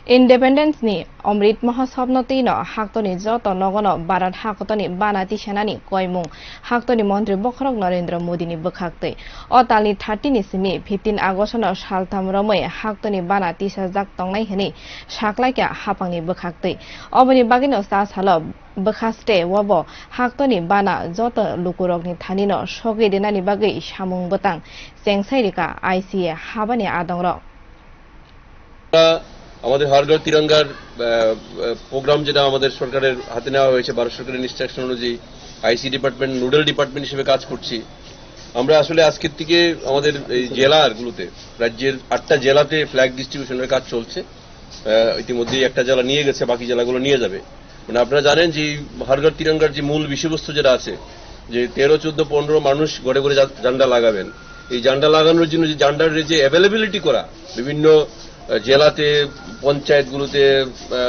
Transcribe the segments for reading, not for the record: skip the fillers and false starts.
Independence ni Amrit Mahotsav no tino haktoni joto nogono Bharat hakotoni banati senani koimung haktoni Mantri Bokrok Narendra Modi ni bwkhaktwi o talni 30 ni simi 15 August no saltham romoi haktoni banati sajak tongnai hini saklaika hapangni bwkhaktwi oboni bagino sa salo bwkhaste wobo haktoni bana joto lukurokni thanino sogi denani bagui samung botang chengsairika ICA habani adongrok আমাদের হর ঘর তিরঙ্গার programme যেটা আমাদের সরকারের হাতে নেওয়া হয়েছে ভারত সরকারের instruction অনুযায়ী আইসি ডিপার্টমেন্ট নোডাল ডিপার্টমেন্ট হিসেবে কাজ করছি। আমরা আসলে আজকের থেকে আমাদের এই জেলাগুলোতে রাজ্যের 8টা জেলাতে ফ্ল্যাগ ডিস্ট্রিবিউশনের কাজ চলছে। ইতিমধ্যেই একটা জেলা নিয়ে গেছে, বাকি জেলাগুলো নিয়ে যাবে। মানে আপনারা জানেন যে হর ঘর তিরঙ্গার যে মূল বিষয়বস্তু যেটা আছে যে 13, 14, 15 মানুষ ঘরে ঘরে ঝান্ডা লাগাবেন। এই ঝান্ডা লাগানোর জন্য যে ঝান্ডার যে অ্যাভেলেবিলিটি করা বিভিন্ন জেলাতে পঞ্চায়েতগুলোতে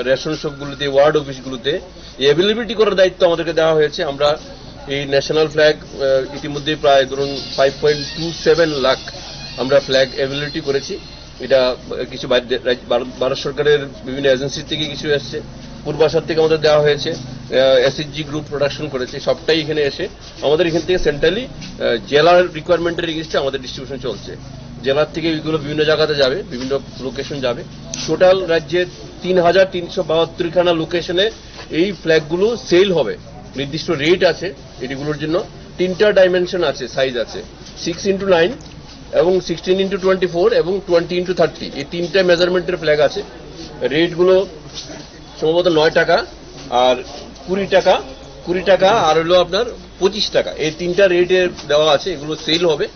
রেশন শপগুলোতে ওয়ার্ড অফিসগুলোতে এই অ্যাভেলেবিলিটি করার দায়িত্ব আমাদেরকে দেওয়া হয়েছে। আমরা এই ন্যাশনাল ফ্ল্যাগ ইতিমধ্যে প্রায় ধরুন 5.27 লাখ আমরা ফ্ল্যাগ অ্যাভেলেবিলিটি করেছি। এটা কিছু ভারত সরকারের বিভিন্ন এজেন্সি থেকে কিছু এসছে, পূর্বাশার থেকে আমাদের দেওয়া হয়েছে, এসএসজি গ্রুপ প্রোডাকশন করেছে, সবটাই এখানে এসে আমাদের এখান থেকে সেন্ট্রালি জেলার রিকোয়ারমেন্টের এগেইনস্টে আমাদের ডিস্ট্রিবিউশন চলছে। জেলার থেকে এগুলো বিভিন্ন জায়গাতে যাবে, বিভিন্ন লোকেশন যাবে। টোটাল রাজ্যের 3,372 খানা লোকেশনে এই ফ্ল্যাগগুলো সেল হবে। নির্দিষ্ট রেট আছে এটিগুলোর জন্য। 3টা ডাইমেনশন আছে, সাইজ আছে 6x9 এবং 16x24 এবং 20x30। এই 3টা মেজারমেন্টের ফ্ল্যাগ আছে। রেটগুলো সম্ভবত 9 টাকা আর 20 টাকা আর হলো আপনার 25 টাকা। এই 3টা রেটে দেওয়া আছে, এগুলো সেল হবে।